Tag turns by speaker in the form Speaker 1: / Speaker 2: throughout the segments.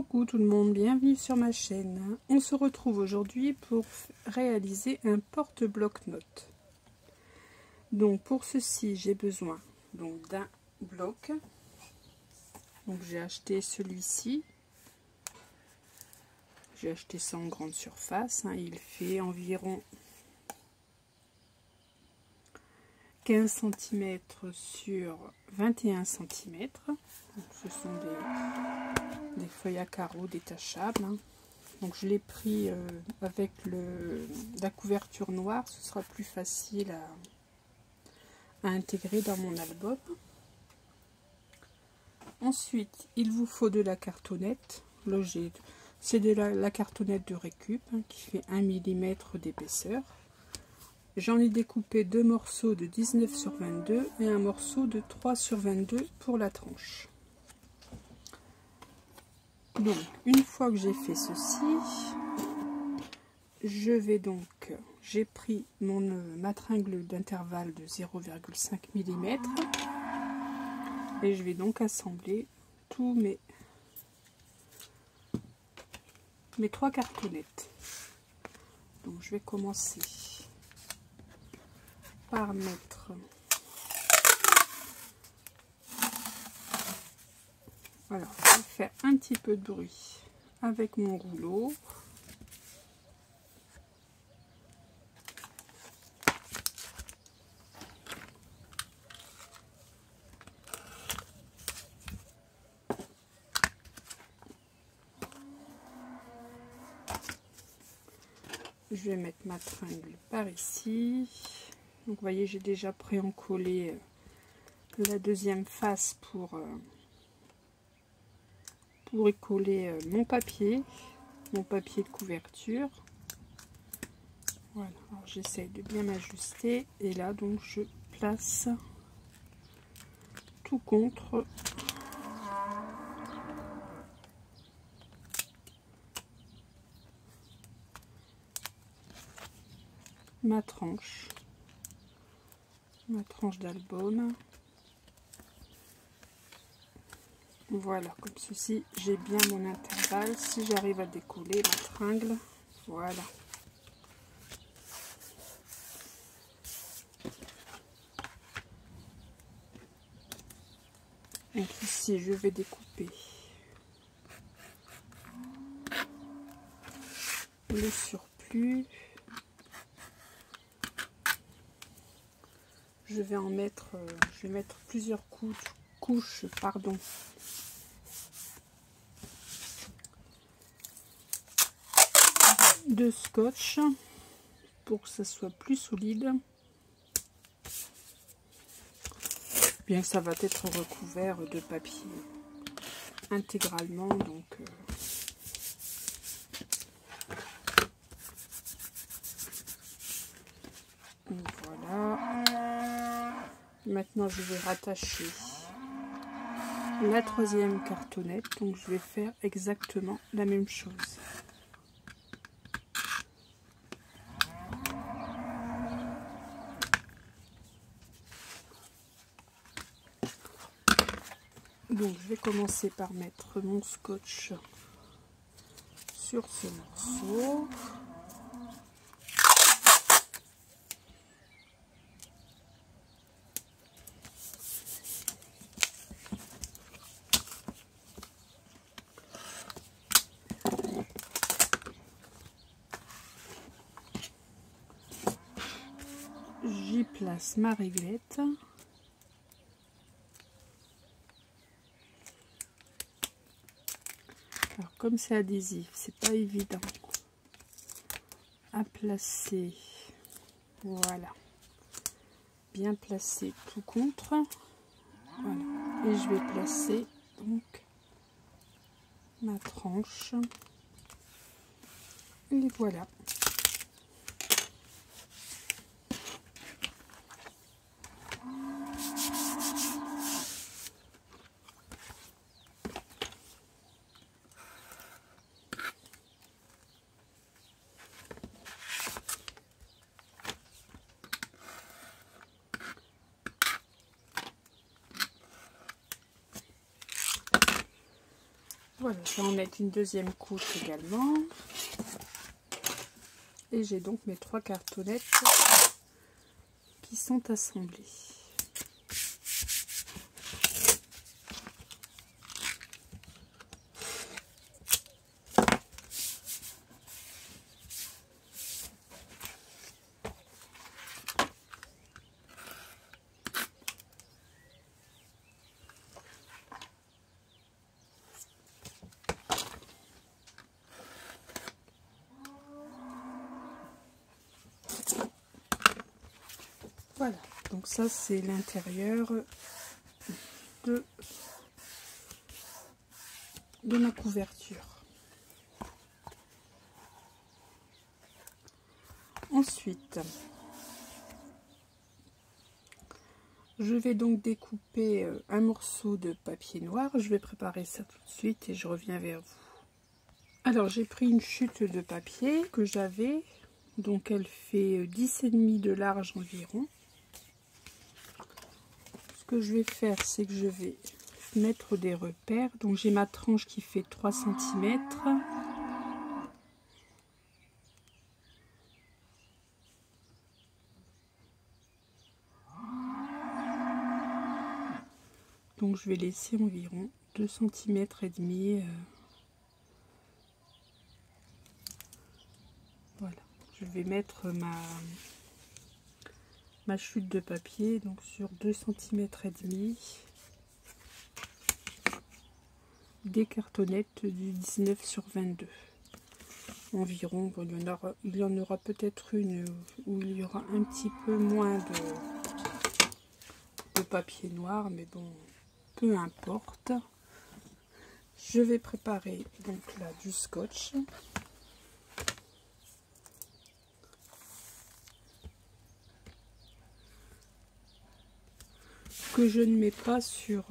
Speaker 1: Coucou tout le monde, bienvenue sur ma chaîne. On se retrouve aujourd'hui pour réaliser un porte-bloc-notes. Donc pour ceci, j'ai besoin d'un bloc. Donc j'ai acheté celui-ci. J'ai acheté ça en grande surface. Il fait environ 15 cm sur 21 cm. Donc, ce sont des feuilles à carreaux détachables. Donc je l'ai pris avec la couverture noire, ce sera plus facile à intégrer dans mon album. Ensuite, il vous faut de la cartonnette. C'est de la cartonnette de récup qui fait 1 mm d'épaisseur. J'en ai découpé 2 morceaux de 19 sur 22 et un morceau de 3 sur 22 pour la tranche. Donc, une fois que j'ai fait ceci, j'ai pris ma tringle d'intervalle de 0,5 mm et je vais donc assembler tous mes 3 cartonnettes. Donc, je vais commencer par mettre voilà, je vais faire un petit peu de bruit avec mon rouleau. Je vais mettre ma tringle par ici. Donc vous voyez, j'ai déjà pré-encollé la deuxième face pour y coller mon papier de couverture. Voilà, alors j'essaie de bien m'ajuster et là donc je place tout contre ma tranche d'album. Voilà, comme ceci, j'ai bien mon intervalle. Si j'arrive à décoller ma tringle, voilà. Donc ici, je vais découper le surplus. Je vais mettre plusieurs couches, pardon, de scotch pour que ça soit plus solide, bien que ça va être recouvert de papier intégralement. Donc voilà. Maintenant je vais rattacher la troisième cartonnette, donc je vais faire exactement la même chose. Donc je vais commencer par mettre mon scotch sur ce morceau. J'y place ma réglette. Alors comme c'est adhésif, c'est pas évident à placer. Voilà, bien placé tout contre. Voilà, et je vais placer donc ma tranche. Et voilà. Voilà, je vais en mettre une deuxième couche également. Et j'ai donc mes 3 cartonnettes qui sont assemblées. Voilà, donc ça c'est l'intérieur de ma couverture. Ensuite, je vais donc découper un morceau de papier noir. Je vais préparer ça tout de suite et je reviens vers vous. Alors j'ai pris une chute de papier que j'avais, donc elle fait 10,5 de large environ. Ce que je vais faire, c'est que je vais mettre des repères. Donc j'ai ma tranche qui fait 3 cm. Donc je vais laisser environ 2 cm et demi. Voilà, je vais mettre ma chute de papier donc sur 2 cm et demi. Des cartonnettes du 19 sur 22 environ. Bon, il y en aura peut-être une où il y aura un petit peu moins de papier noir, mais bon, peu importe. Je vais préparer donc là du scotch. Que je ne mets pas sur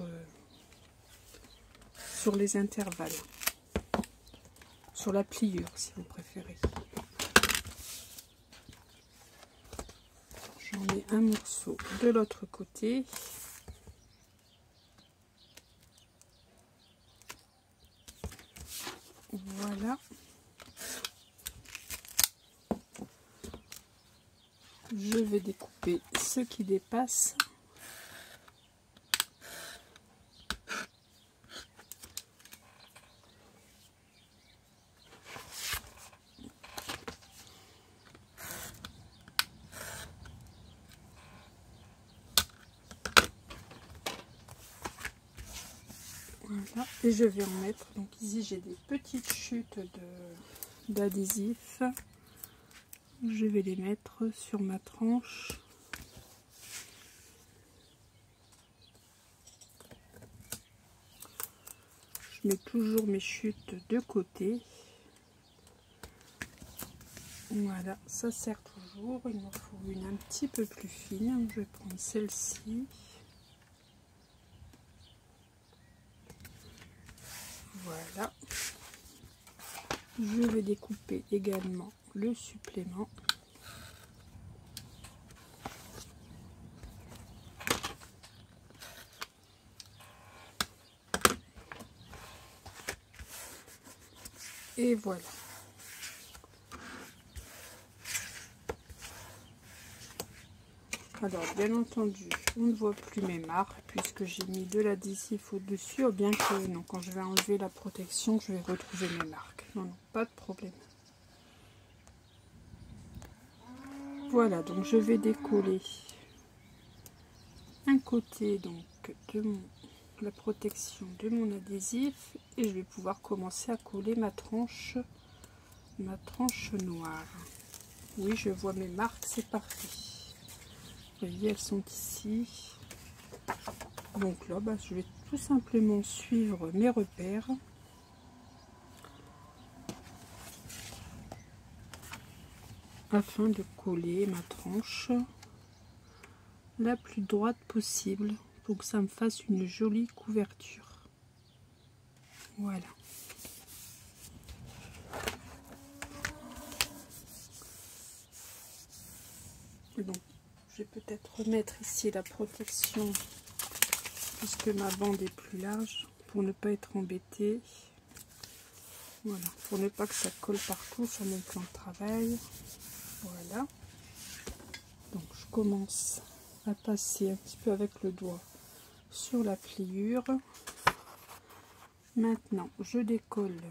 Speaker 1: les intervalles. Sur la pliure si vous préférez. J'en mets un morceau de l'autre côté. Voilà. Je vais découper ce qui dépasse. Voilà. Et je vais en mettre. Donc ici j'ai des petites chutes d'adhésif. Je vais les mettre sur ma tranche. Je mets toujours mes chutes de côté. Voilà, ça sert toujours. Il m'en faut une un petit peu plus fine. Je vais prendre celle-ci. Voilà. Je vais découper également le supplément. Et voilà. Alors, bien entendu, on ne voit plus mes marques puisque j'ai mis de l'adhésif au-dessus, bien que non, quand je vais enlever la protection, je vais retrouver mes marques. Non, non, pas de problème. Voilà, donc je vais décoller un côté donc de la protection de mon adhésif et je vais pouvoir commencer à coller ma tranche noire. Oui, je vois mes marques, c'est parfait. Vous voyez, elles sont ici. Donc là, je vais tout simplement suivre mes repères. Afin de coller ma tranche la plus droite possible pour que ça me fasse une jolie couverture. Voilà. Et donc, je vais peut-être remettre ici la protection puisque ma bande est plus large pour ne pas être embêtée. Voilà, pour ne pas que ça colle partout sur mon plan de travail. Voilà. Donc je commence à passer un petit peu avec le doigt sur la pliure. Maintenant, je décolle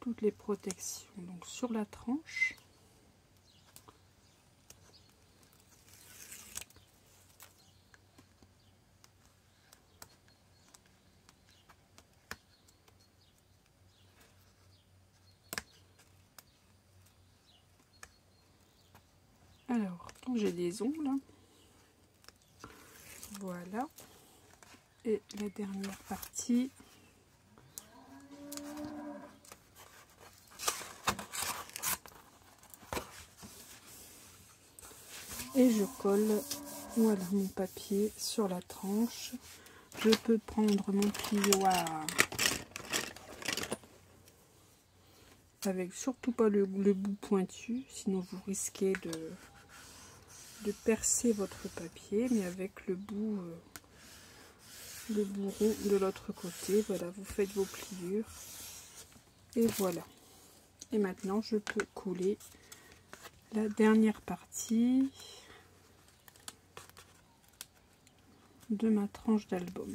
Speaker 1: toutes les protections donc sur la tranche. Alors, quand j'ai des ongles, voilà, et la dernière partie, et je colle, voilà, mon papier sur la tranche. Je peux prendre mon plioir avec surtout pas le bout pointu, sinon vous risquez de percer votre papier, mais avec le bout rond de l'autre côté. Voilà, vous faites vos pliures et voilà. Et maintenant je peux coller la dernière partie de ma tranche d'album.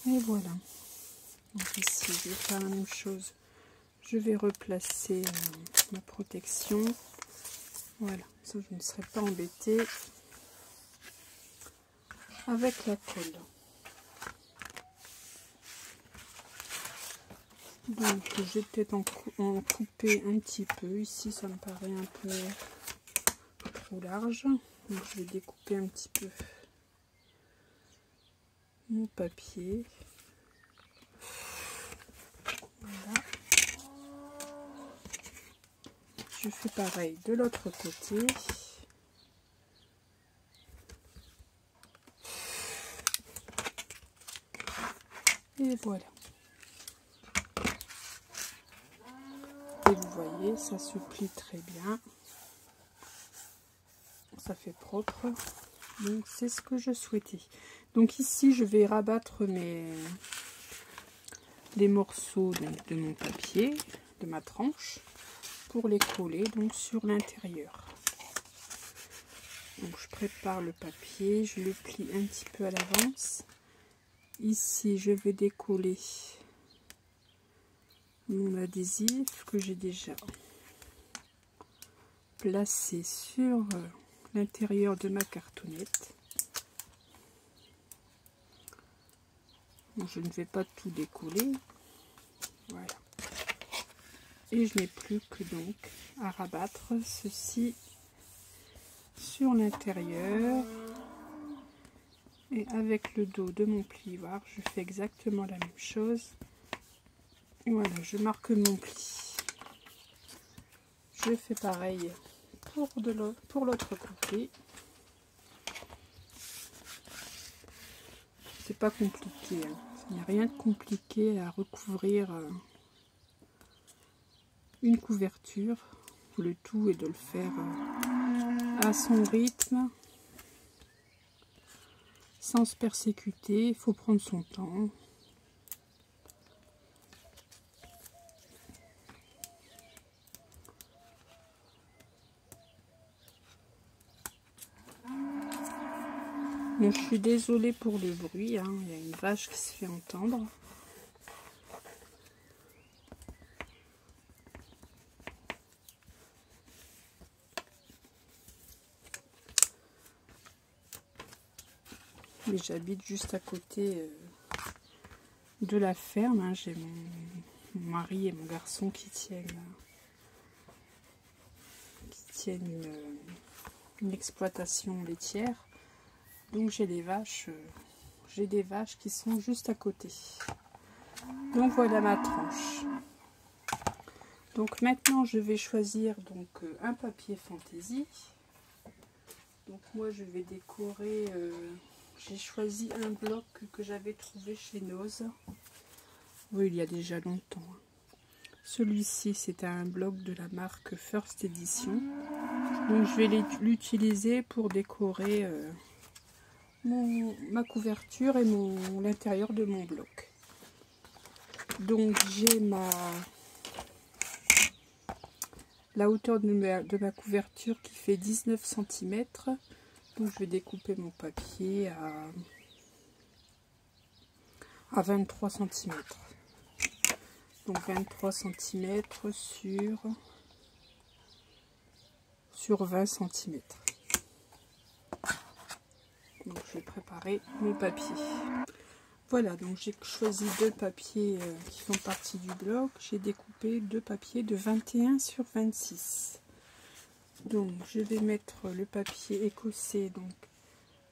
Speaker 1: Et voilà. Donc ici je vais faire la même chose. Je vais replacer ma protection. Voilà, ça je ne serai pas embêtée avec la colle. Donc je vais peut-être en couper un petit peu. Ici ça me paraît un peu trop large. Donc je vais découper un petit peu mon papier. Voilà. Je fais pareil de l'autre côté. Et voilà. Et vous voyez, ça se plie très bien. Ça fait propre. Donc c'est ce que je souhaitais. Donc ici je vais rabattre les morceaux donc, de mon papier, de ma tranche, pour les coller donc sur l'intérieur. Donc je prépare le papier, je le plie un petit peu à l'avance. Ici je vais décoller mon adhésif que j'ai déjà placé sur l'intérieur de ma cartonnette. Donc, je ne vais pas tout décoller. Voilà. Et je n'ai plus que donc à rabattre ceci sur l'intérieur. Et avec le dos de mon plioir, je fais exactement la même chose. Voilà, je marque mon pli. Je fais pareil pour l'autre côté. C'est pas compliqué, hein. Il n'y a rien de compliqué à recouvrir une couverture. Le tout est de le faire à son rythme, sans se persécuter. Il faut prendre son temps. Donc, je suis désolée pour le bruit, hein. Il y a une vache qui se fait entendre. Mais j'habite juste à côté de la ferme, hein. J'ai mon mari et mon garçon qui tiennent une exploitation laitière. Donc j'ai des vaches qui sont juste à côté. Donc voilà ma tranche. Donc maintenant je vais choisir donc un papier fantaisie. Donc moi je vais décorer, j'ai choisi un bloc que j'avais trouvé chez Noz. Oui, il y a déjà longtemps. Celui-ci c'est un bloc de la marque First Edition. Donc je vais l'utiliser pour décorer ma couverture et l'intérieur de mon bloc. Donc j'ai la hauteur de ma couverture qui fait 19 cm. Donc je vais découper mon papier à 23 cm. Donc 23 cm sur 20 cm. Donc je vais préparer mon papier. Voilà, donc j'ai choisi deux papiers qui font partie du bloc. J'ai découpé deux papiers de 21 sur 26. Donc je vais mettre le papier écossais donc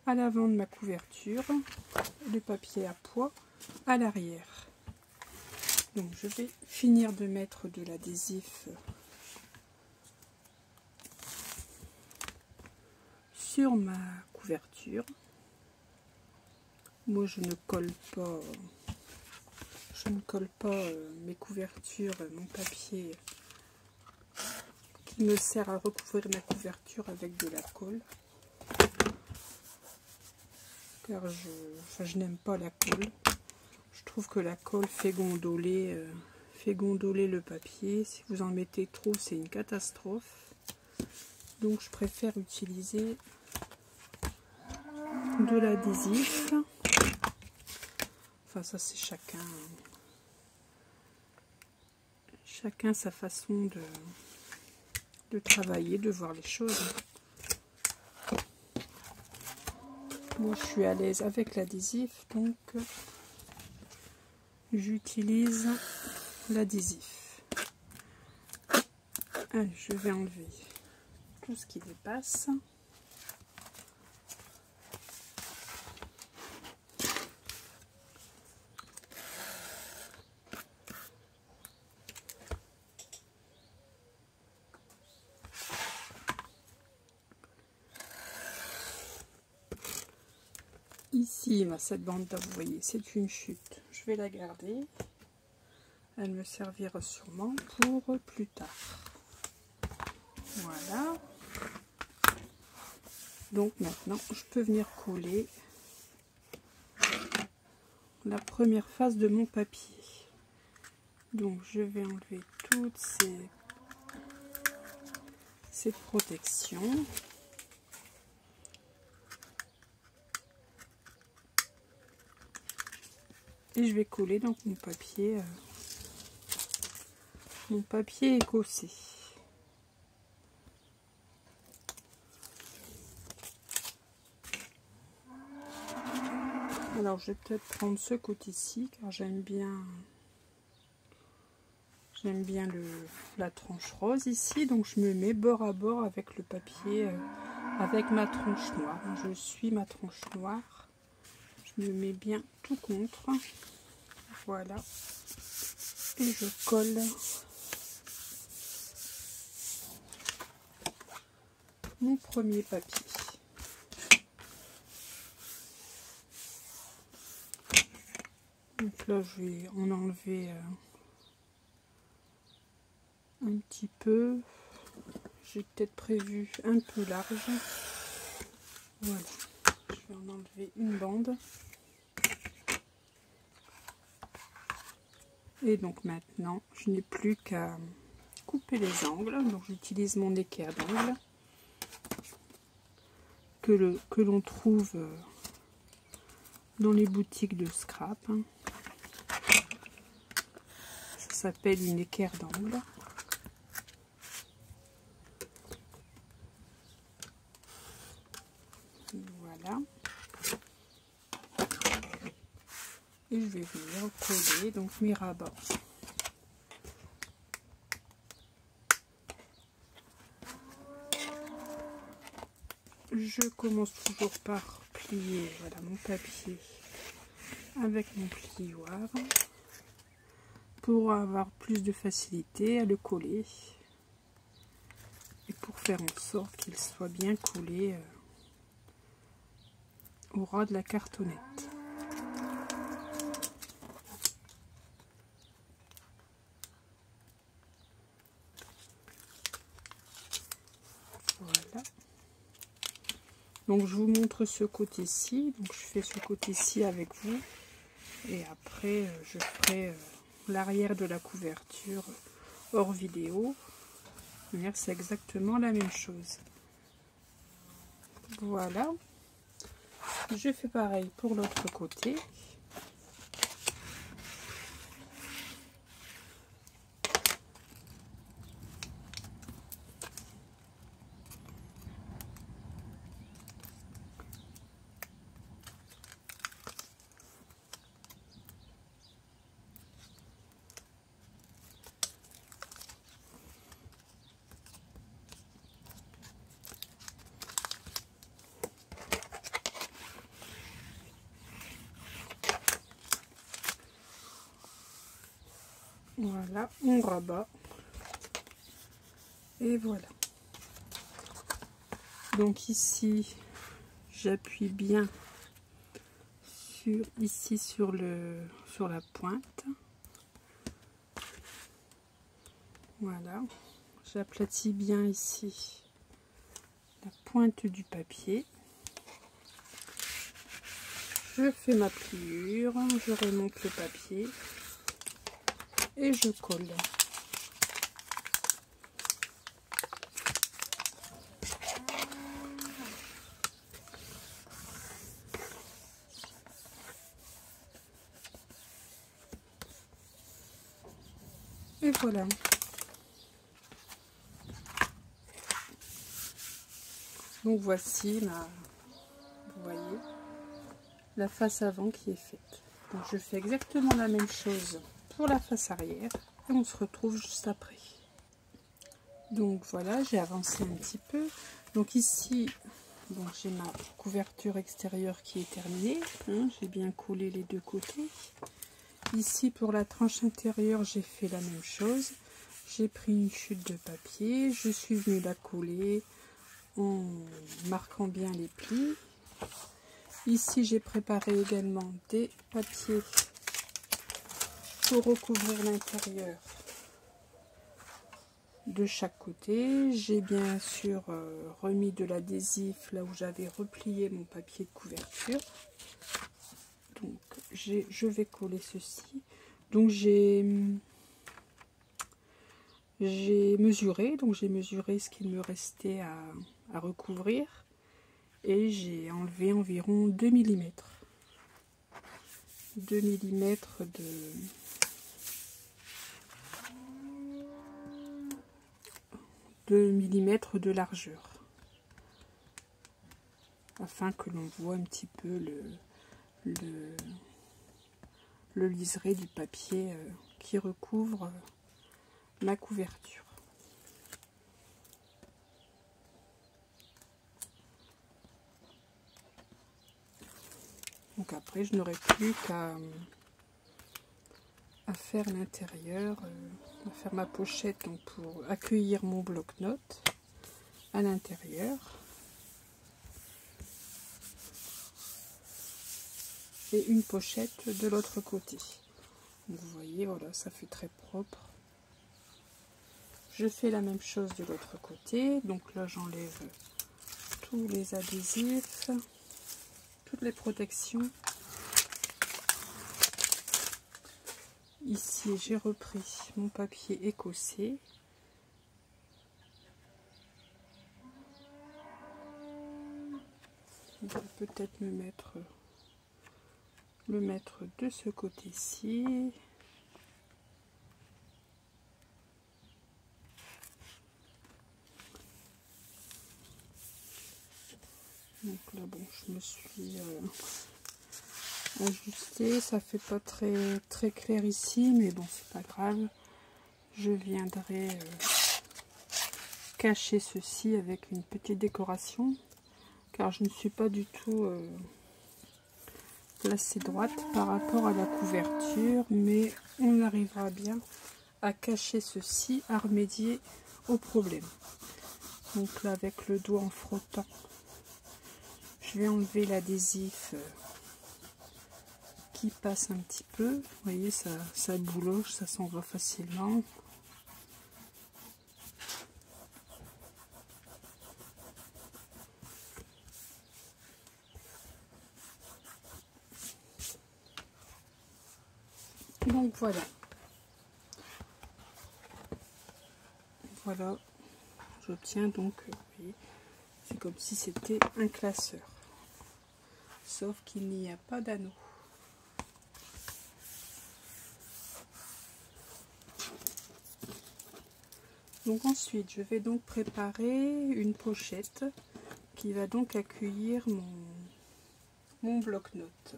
Speaker 1: à l'avant de ma couverture, le papier à pois à l'arrière. Donc je vais finir de mettre de l'adhésif sur ma couverture. Moi je ne colle pas mes couvertures, mon papier qui me sert à recouvrir ma couverture avec de la colle, car je n'aime pas la colle. Je trouve que la colle fait gondoler le papier. Si vous en mettez trop, c'est une catastrophe. Donc je préfère utiliser de l'adhésif. Enfin ça c'est chacun sa façon de travailler, de voir les choses. Moi je suis à l'aise avec l'adhésif, donc j'utilise l'adhésif. Allez, je vais enlever tout ce qui dépasse. Ici, cette bande-là, vous voyez, c'est une chute. Je vais la garder. Elle me servira sûrement pour plus tard. Voilà. Donc maintenant, je peux venir coller la première face de mon papier. Donc je vais enlever toutes ces protections. Et je vais coller donc mon papier écossais. Alors je vais peut-être prendre ce côté-ci car j'aime bien la tranche rose ici, donc je me mets bord à bord avec le papier, avec ma tranche noire. Je suis ma tranche noire, je me mets bien tout contre, voilà, et je colle mon premier papier. Donc là je vais en enlever un petit peu. J'ai peut-être prévu un peu large. Voilà, je vais en enlever une bande. Et donc maintenant, je n'ai plus qu'à couper les angles. Donc j'utilise mon équerre d'angle que l'on trouve dans les boutiques de scrap. Ça s'appelle une équerre d'angle. Voilà. Et je vais venir coller donc mes rabats. Je commence toujours par plier, voilà, mon papier avec mon plioir pour avoir plus de facilité à le coller et pour faire en sorte qu'il soit bien collé au ras de la cartonnette. Voilà. Donc je vous montre ce côté-ci. Donc je fais ce côté-ci avec vous. Et après je ferai l'arrière de la couverture hors vidéo. C'est exactement la même chose. Voilà. Je fais pareil pour l'autre côté. Voilà, on rabat. Et voilà. Donc ici, j'appuie bien ici sur la pointe. Voilà. J'aplatis bien ici la pointe du papier. Je fais ma pliure, je remonte le papier et je colle. Et voilà. Donc voici vous voyez, la face avant qui est faite. Donc je fais exactement la même chose pour la face arrière et on se retrouve juste après. Donc voilà, j'ai avancé un petit peu. Donc ici, donc j'ai ma couverture extérieure qui est terminée. J'ai bien collé les deux côtés. Ici pour la tranche intérieure, j'ai fait la même chose. J'ai pris une chute de papier, je suis venue la coller en marquant bien les plis. Ici j'ai préparé également des papiers pour recouvrir l'intérieur de chaque côté. J'ai bien sûr remis de l'adhésif là où j'avais replié mon papier de couverture. Donc je vais coller ceci. Donc j'ai mesuré, ce qu'il me restait à recouvrir et j'ai enlevé environ 2 mm. 2 mm de largeur afin que l'on voit un petit peu le liseré du papier qui recouvre ma couverture. Donc après je n'aurai plus qu'à faire l'intérieur, à faire ma pochette donc pour accueillir mon bloc-notes à l'intérieur. Et une pochette de l'autre côté. Donc vous voyez, voilà, ça fait très propre. Je fais la même chose de l'autre côté. Donc là, j'enlève tous les adhésifs, toutes les protections. Ici, j'ai repris mon papier écossais. Je vais peut-être le mettre de ce côté-ci. Donc là, bon, je me suis ajustée. Ça fait pas très clair ici, mais bon, c'est pas grave. Je viendrai cacher ceci avec une petite décoration, car je ne suis pas du tout placée droite par rapport à la couverture, mais on arrivera bien à cacher ceci, à remédier au problème. Donc là, avec le doigt en frottant, je vais enlever l'adhésif qui passe un petit peu. Vous voyez, ça bouloche, ça s'en va facilement. Donc voilà. Voilà, j'obtiens donc, vous voyez, c'est comme si c'était un classeur. Sauf qu'il n'y a pas d'anneau. Donc ensuite, je vais donc préparer une pochette qui va donc accueillir mon bloc-notes.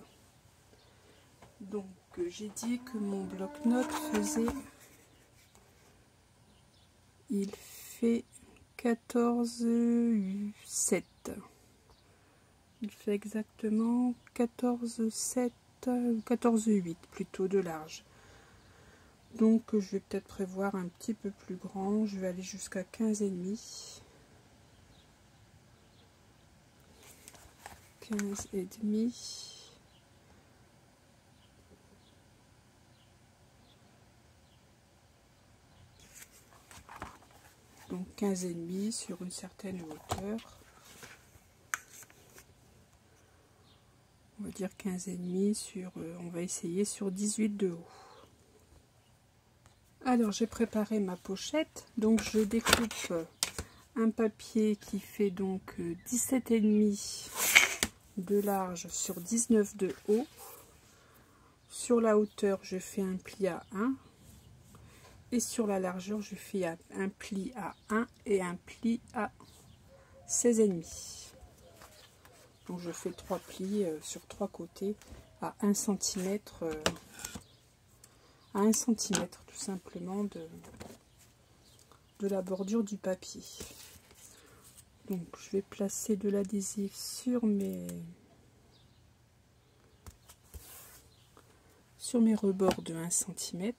Speaker 1: Donc j'ai dit que mon bloc-notes faisait, il fait 14,7. Il fait exactement 14,7 ou 14,8 plutôt de large. Donc je vais peut-être prévoir un petit peu plus grand, je vais aller jusqu'à 15,5. 15,5. Donc 15,5 sur une certaine hauteur. On va dire 15,5 sur, on va essayer sur 18 de haut. Alors j'ai préparé ma pochette, donc je découpe un papier qui fait donc 17,5 de large sur 19 de haut. Sur la hauteur je fais un pli à 1 et sur la largeur je fais un pli à 1 et un pli à 16,5. Donc je fais 3 plis sur 3 côtés à 1 cm, tout simplement de la bordure du papier. Donc je vais placer de l'adhésif sur mes rebords de 1 cm.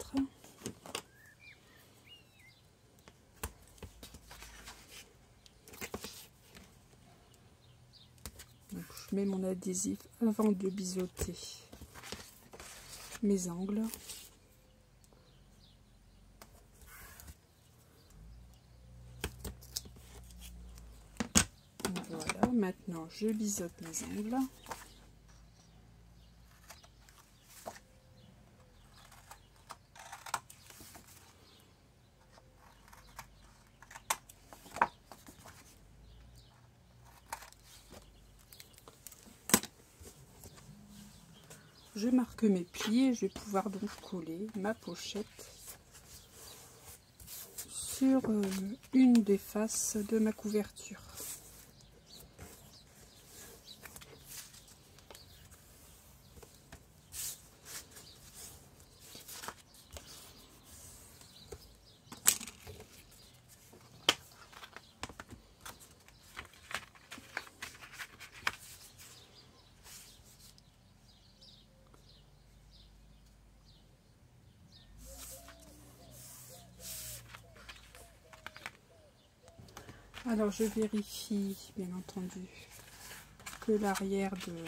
Speaker 1: Donc je mets mon adhésif avant de biseauter mes angles. Voilà, maintenant je biseaute mes angles. Je marque mes plis et je vais pouvoir donc coller ma pochette sur une des faces de ma couverture. Alors je vérifie bien entendu que l'arrière de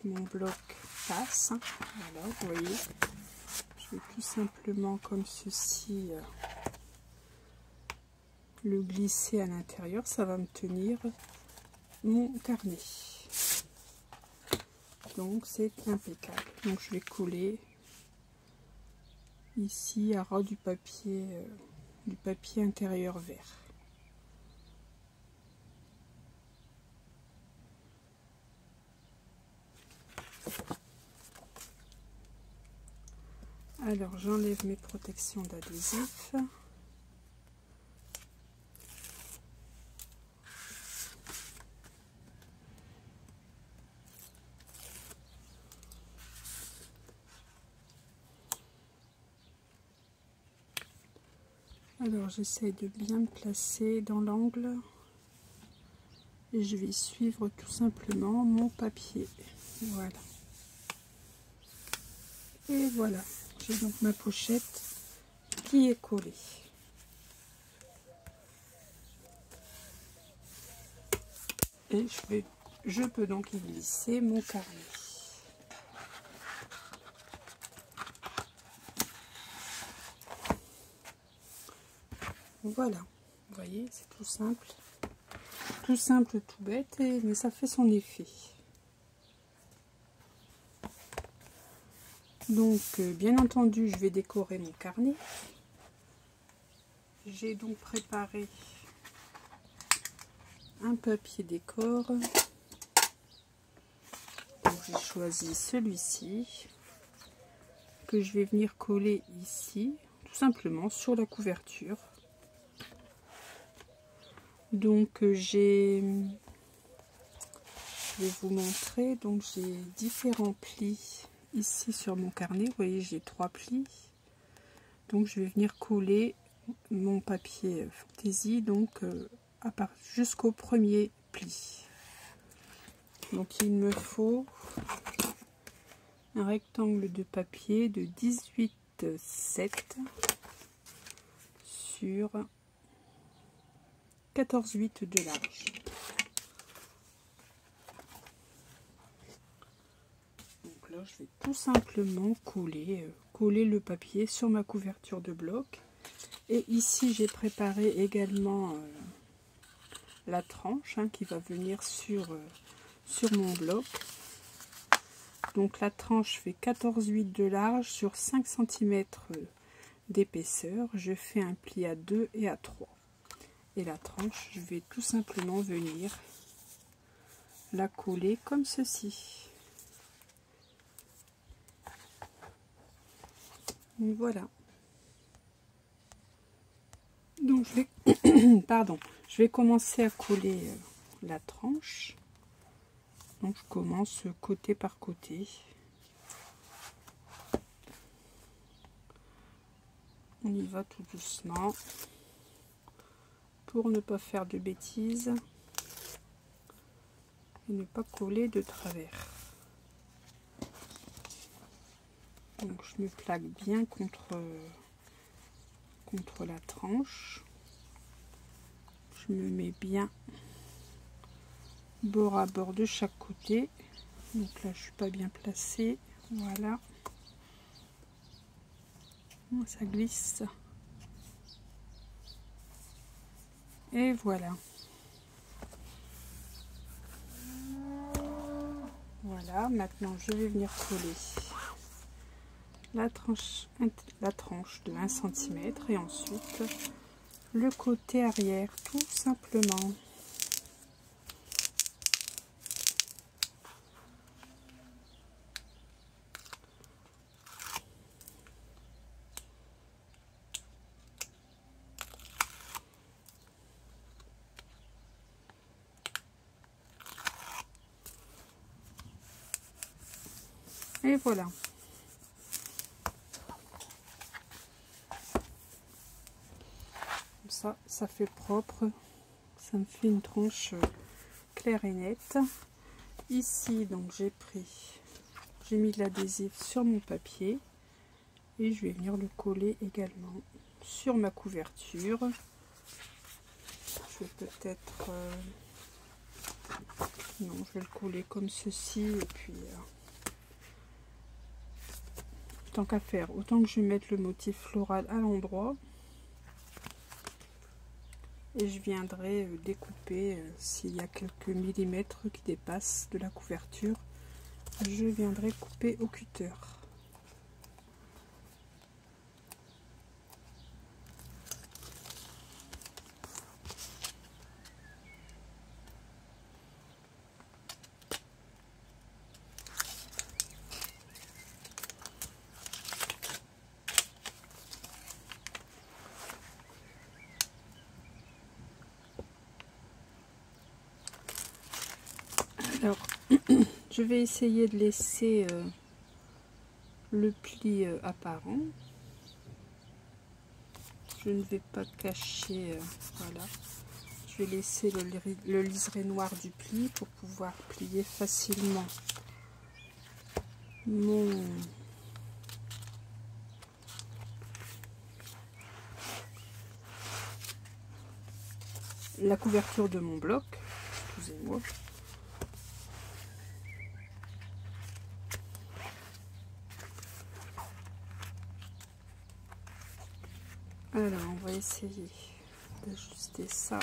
Speaker 1: mon bloc passe. Voilà, vous voyez, je vais tout simplement comme ceci le glisser à l'intérieur, ça va me tenir mon carnet. Donc c'est impeccable. Donc je vais coller ici à ras du papier intérieur vert. Alors j'enlève mes protections d'adhésif. Alors j'essaie de bien me placer dans l'angle et je vais suivre tout simplement mon papier. Voilà. Et voilà, j'ai donc ma pochette qui est collée. Et je peux donc y glisser mon carnet. Voilà, vous voyez, c'est tout simple, tout bête, mais ça fait son effet. Donc, bien entendu, je vais décorer mon carnet. J'ai donc préparé un papier décor. J'ai choisi celui-ci que je vais venir coller ici, tout simplement sur la couverture. Donc je vais vous montrer, donc j'ai différents plis ici sur mon carnet. Vous voyez, j'ai 3 plis. Donc je vais venir coller mon papier fantaisie donc jusqu'au premier pli. Donc il me faut un rectangle de papier de 18,7 sur 14,8 de large. Donc là, je vais tout simplement coller le papier sur ma couverture de bloc. Et ici, j'ai préparé également la tranche qui va venir sur mon bloc. Donc la tranche fait 14,8 de large sur 5 cm d'épaisseur. Je fais un pli à 2 et à 3. Et la tranche, je vais tout simplement venir la coller comme ceci. Donc voilà. Donc je vais, pardon, je vais commencer à coller la tranche. Donc je commence côté par côté. On y va tout doucement pour ne pas faire de bêtises et ne pas coller de travers. Donc je me plaque bien contre la tranche. Je me mets bien bord à bord de chaque côté. Donc là je suis pas bien placée. Voilà. Ça glisse. Et voilà. Voilà, maintenant je vais venir coller la tranche de 1 cm et ensuite le côté arrière tout simplement. Et voilà. Comme ça fait propre. Ça me fait une tranche claire et nette. Ici, donc j'ai mis de l'adhésif sur mon papier. Et je vais venir le coller également sur ma couverture. Je vais peut-être... non, je vais le coller comme ceci. Et puis... tant qu'à faire, autant que je vais mettre le motif floral à l'endroit et je viendrai découper s'il y a quelques millimètres qui dépassent de la couverture, je viendrai couper au cutter. Alors, je vais essayer de laisser le pli apparent. Je ne vais pas cacher, voilà. Je vais laisser le liseré noir du pli pour pouvoir plier facilement la couverture de mon bloc. Excusez-moi. Alors, on va essayer d'ajuster ça.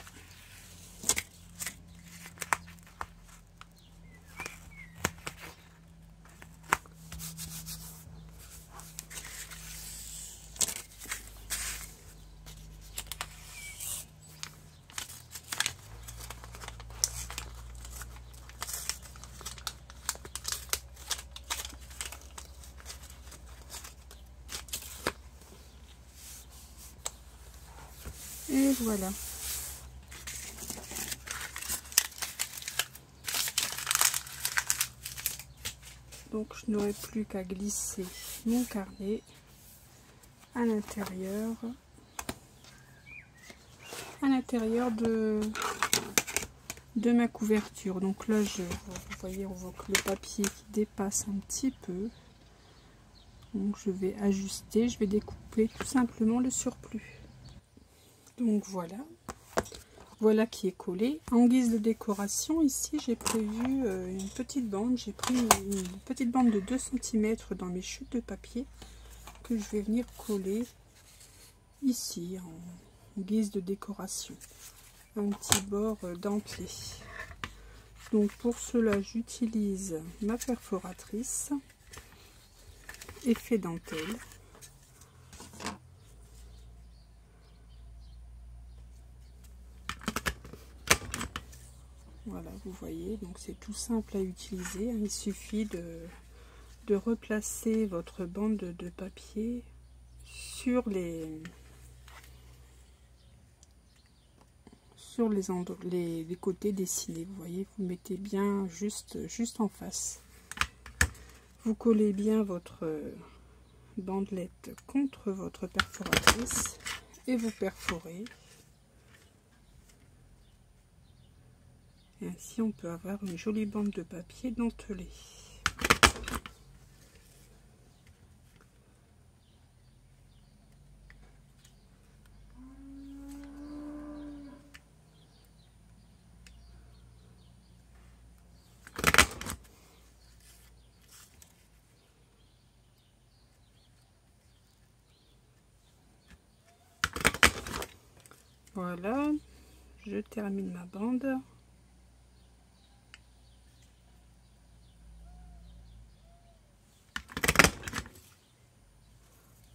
Speaker 1: voilà. Donc je n'aurai plus qu'à glisser mon carnet à l'intérieur de ma couverture. Donc là, vous voyez, on voit que le papier qui dépasse un petit peu. Donc je vais ajuster, je vais découper tout simplement le surplus. Donc voilà. Voilà qui est collé. En guise de décoration, ici j'ai prévu une petite bande. J'ai pris une petite bande de 2 cm dans mes chutes de papier que je vais venir coller ici en guise de décoration. Un petit bord dentelé. Donc pour cela, j'utilise ma perforatrice effet dentelle. Voilà, vous voyez, donc c'est tout simple à utiliser. Il suffit de replacer votre bande de papier sur les côtés dessinés. Vous voyez, vous mettez bien juste en face. Vous collez bien votre bandelette contre votre perforatrice et vous perforez. Et ainsi, on peut avoir une jolie bande de papier dentelée. Voilà, je termine ma bande.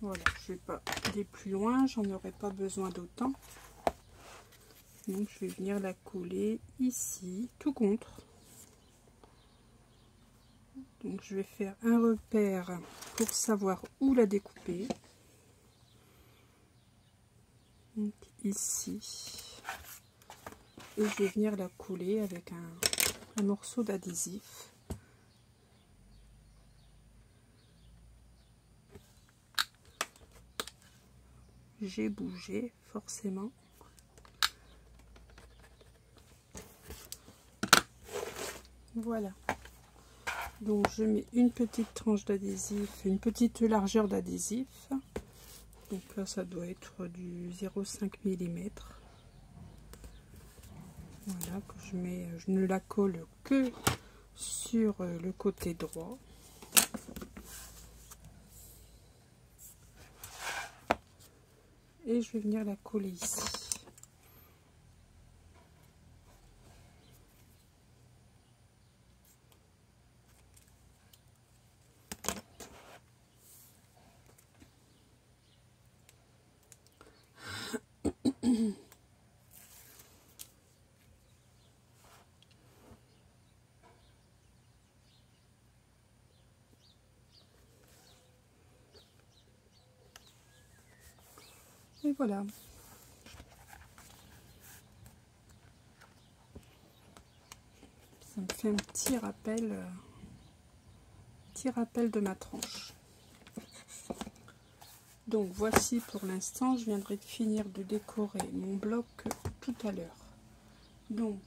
Speaker 1: Voilà, je ne vais pas aller plus loin, j'en aurai pas besoin d'autant. Donc je vais venir la coller ici, tout contre. Donc je vais faire un repère pour savoir où la découper. Donc ici. Et je vais venir la coller avec un morceau d'adhésif. J'ai bougé forcément. Voilà. Donc je mets une petite tranche d'adhésif, une petite largeur d'adhésif. Donc là ça doit être du 0,5 mm. Voilà, que je mets, je ne la colle que sur le côté droit. Et je vais venir la coller ici. Et voilà. Ça me fait un petit rappel de ma tranche. Donc voici pour l'instant, je viendrai de finir de décorer mon bloc tout à l'heure. Donc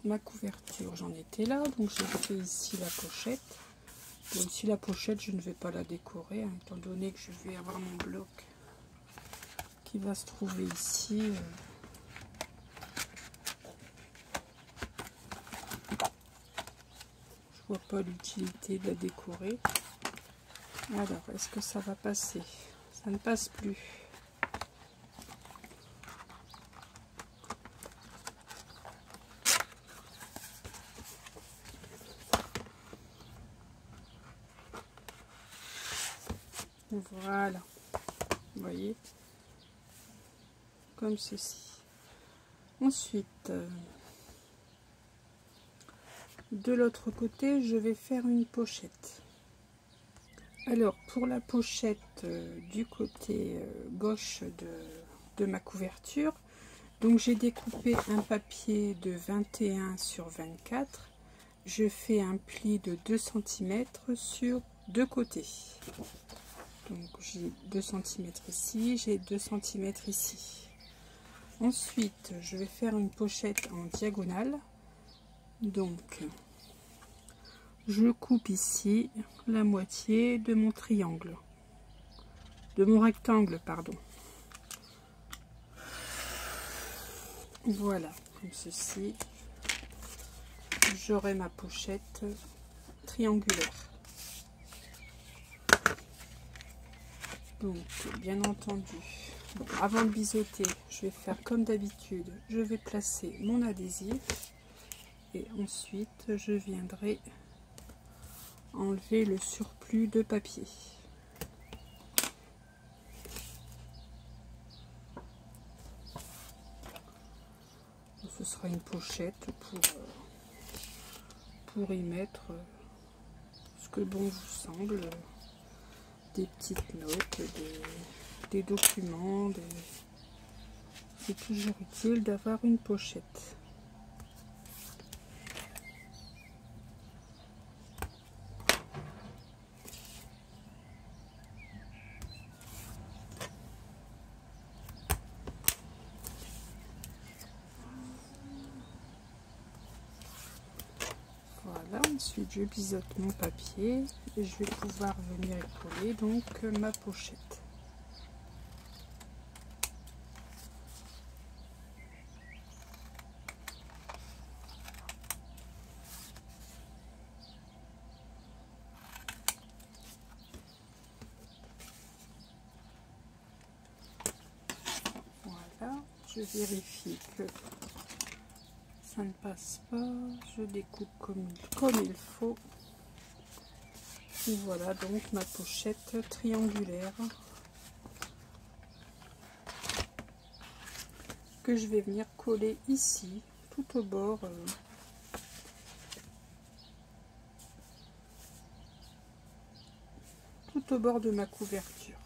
Speaker 1: ma couverture, j'en étais là, donc j'ai fait ici la pochette. Bon, ici la pochette, je ne vais pas la décorer, hein, étant donné que je vais avoir mon bloc qui va se trouver ici. Je vois pas l'utilité de la décorer. Alors, est-ce que ça va passer? Ça ne passe plus. Voilà. Vous voyez? Comme ceci. Ensuite, de l'autre côté, je vais faire une pochette. Alors, pour la pochette du côté gauche de ma couverture, Donc j'ai découpé un papier de 21 sur 24. Je fais un pli de 2 cm sur deux côtés. Donc j'ai 2 cm ici, j'ai 2 cm ici. Ensuite, je vais faire une pochette en diagonale. Donc, je coupe ici la moitié de mon triangle, de mon rectangle, pardon. Voilà, comme ceci, j'aurai ma pochette triangulaire. Donc, bien entendu, bon, avant de biseauter, je vais faire comme d'habitude, je vais placer mon adhésif et ensuite je viendrai enlever le surplus de papier. Ce sera une pochette pour y mettre ce que bon vous semble, des petites notes, des documents. C'est toujours utile d'avoir une pochette. Voilà, ensuite je biseaute mon papier et je vais pouvoir venir coller donc ma pochette. Voilà, je vérifie que ça ne passe pas, je découpe comme il faut. Et voilà donc ma pochette triangulaire que je vais venir coller ici, tout au bord. Tout au bord de ma couverture.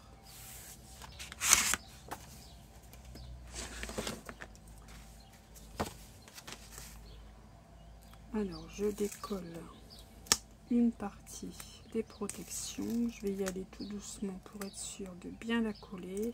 Speaker 1: Alors je décolle une partie des protections, je vais y aller tout doucement pour être sûr de bien la coller.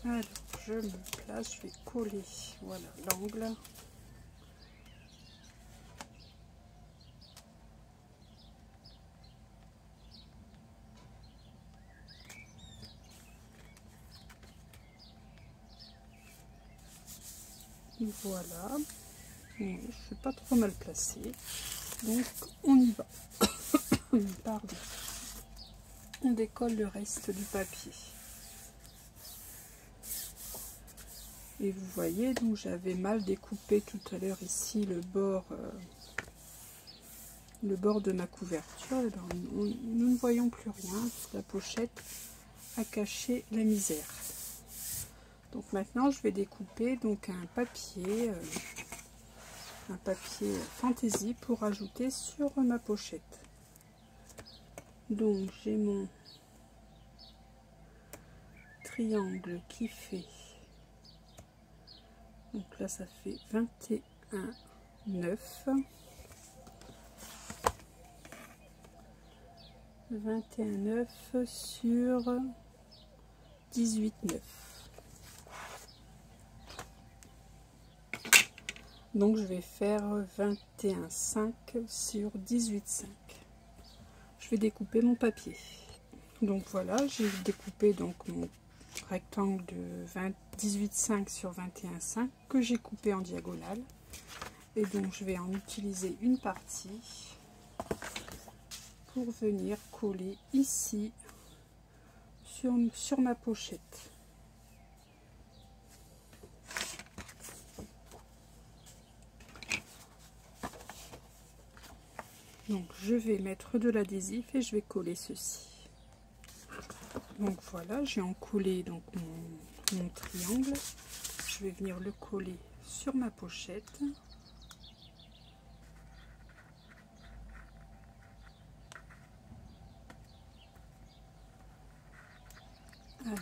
Speaker 1: Alors je me place, je vais coller, voilà l'angle. Voilà, je ne suis pas trop mal placée, donc on y va. Pardon. On décolle le reste du papier. Et vous voyez, donc j'avais mal découpé tout à l'heure ici le bord de ma couverture. Alors, nous ne voyons plus rien, la pochette a caché la misère. Donc maintenant je vais découper donc un papier fantaisie pour ajouter sur ma pochette. Donc j'ai mon triangle qui fait, donc là ça fait 21, 9, 21, 9 sur 18, 9. Donc je vais faire 21, 5 sur 18, 5. Je vais découper mon papier. Donc voilà, j'ai découpé donc mon rectangle de 18,5 sur 21,5 que j'ai coupé en diagonale. Et donc je vais en utiliser une partie pour venir coller ici sur ma pochette. Donc je vais mettre de l'adhésif et je vais coller ceci. Donc voilà, j'ai encollé donc mon triangle. Je vais venir le coller sur ma pochette. Alors,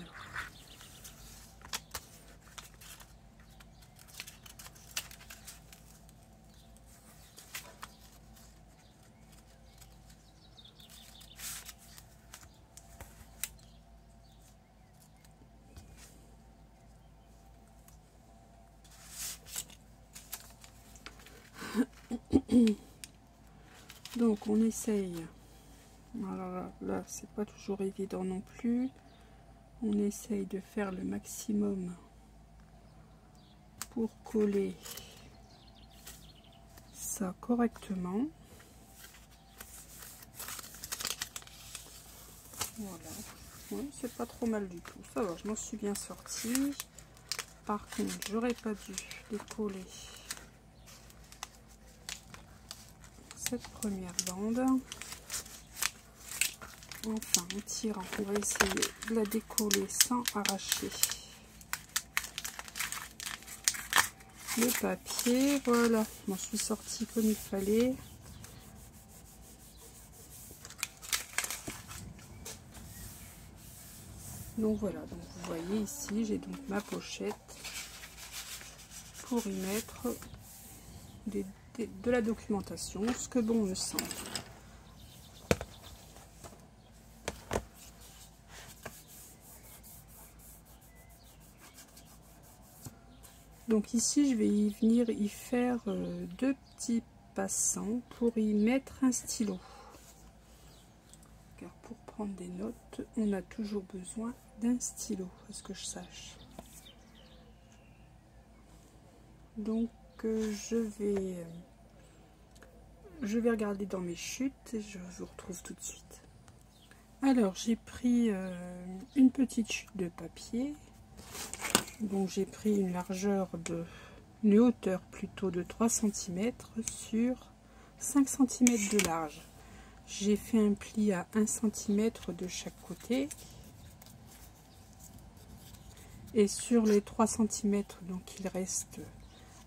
Speaker 1: donc on essaye. Alors là c'est pas toujours évident non plus. On essaye de faire le maximum pour coller ça correctement. Voilà, ouais, c'est pas trop mal du tout. Ça va, je m'en suis bien sortie. Par contre, j'aurais pas dû les coller cette première bande. Enfin, en tirant, on va essayer de la décoller sans arracher le papier. Voilà, je m'en suis sortie comme il fallait. Donc voilà, donc vous voyez ici, j'ai donc ma pochette pour y mettre de la documentation, ce que bon me semble. Donc ici, je vais y venir y faire deux petits passants pour y mettre un stylo. Car pour prendre des notes, on a toujours besoin d'un stylo, à ce que je sache. Donc je vais regarder dans mes chutes et je vous retrouve tout de suite. Alors j'ai pris une petite chute de papier. Donc j'ai pris une hauteur plutôt de 3 cm sur 5 cm de large. J'ai fait un pli à 1 cm de chaque côté. Et sur les 3 cm donc il reste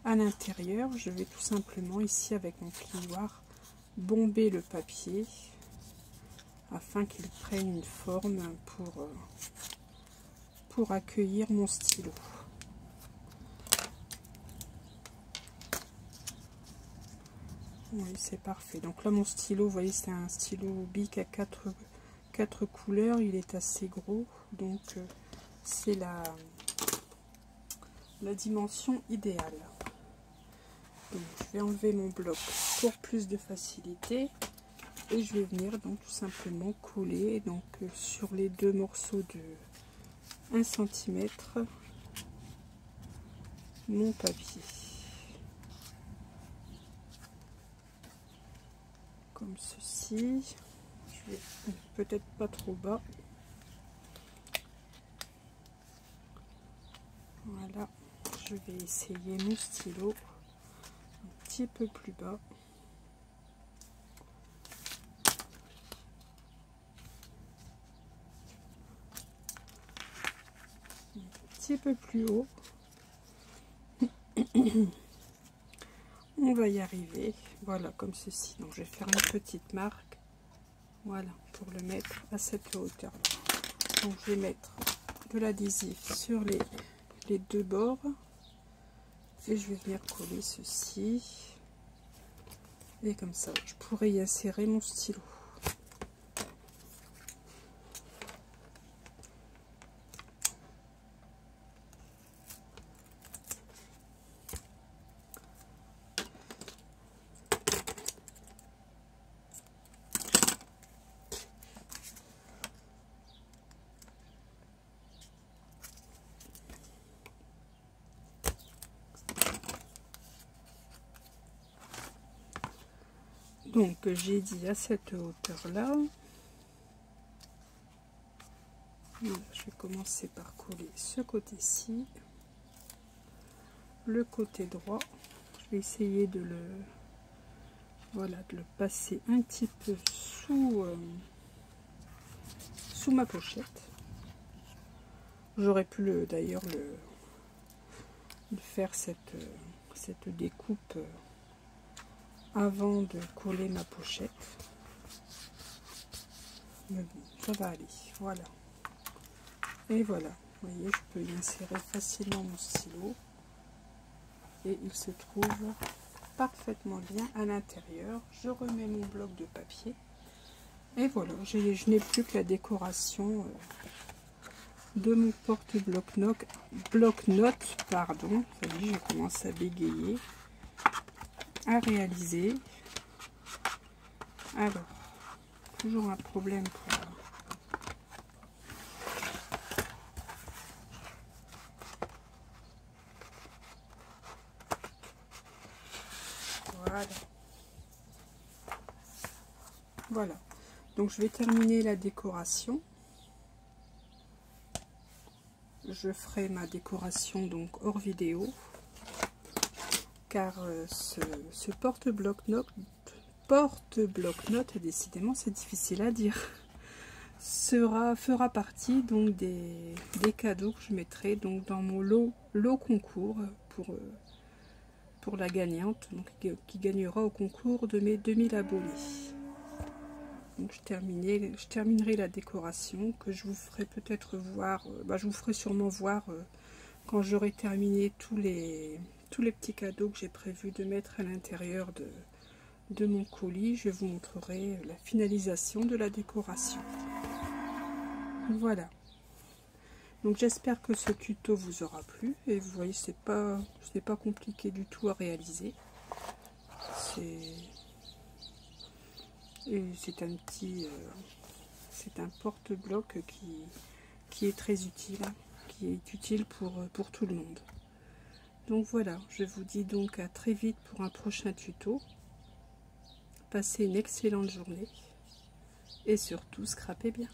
Speaker 1: à l'intérieur, je vais tout simplement ici avec mon plioir bomber le papier afin qu'il prenne une forme pour accueillir mon stylo. Oui, c'est parfait. Donc là, mon stylo, vous voyez, c'est un stylo Bic à 4 couleurs. Il est assez gros, donc c'est la dimension idéale. Donc, je vais enlever mon bloc pour plus de facilité et je vais venir donc tout simplement coller donc sur les deux morceaux de 1 cm mon papier. Comme ceci. Je vais peut-être pas trop bas. Voilà, je vais essayer mon stylo un petit peu plus bas. Un petit peu plus haut. On va y arriver. Voilà, comme ceci. Donc je vais faire une petite marque. Voilà, pour le mettre à cette hauteur. Donc je vais mettre de l'adhésif sur les deux bords. Et je vais venir coller ceci. Et comme ça, je pourrais y insérer mon stylo. Donc j'ai dit à cette hauteur là, je vais commencer par coller ce côté-ci, le côté droit. Je vais essayer de le passer un petit peu sous ma pochette. J'aurais pu d'ailleurs faire cette découpe avant de coller ma pochette. Mais bon, ça va aller. Voilà. Et voilà. Vous voyez, je peux y insérer facilement mon stylo. Et il se trouve parfaitement bien à l'intérieur. Je remets mon bloc de papier. Et voilà, je n'ai plus que la décoration de mon porte-bloc-notes, pardon, ça dit, je commence à bégayer, à réaliser. Alors, toujours un problème pour... Voilà. Voilà. Donc je vais terminer la décoration. Je ferai ma décoration donc hors vidéo, car ce porte-bloc-notes, décidément c'est difficile à dire, fera partie donc des cadeaux que je mettrai donc dans mon lot concours pour la gagnante, donc qui gagnera au concours de mes 2000 abonnés. Donc je terminerai la décoration que je vous ferai peut-être voir, je vous ferai sûrement voir quand j'aurai terminé tous les petits cadeaux que j'ai prévu de mettre à l'intérieur de mon colis. Je vous montrerai la finalisation de la décoration. Voilà. Donc j'espère que ce tuto vous aura plu, et vous voyez ce n'est pas compliqué du tout à réaliser. C'est un porte-bloc qui est très utile, qui est utile pour tout le monde. Donc voilà, je vous dis donc à très vite pour un prochain tuto. Passez une excellente journée et surtout scrapez bien.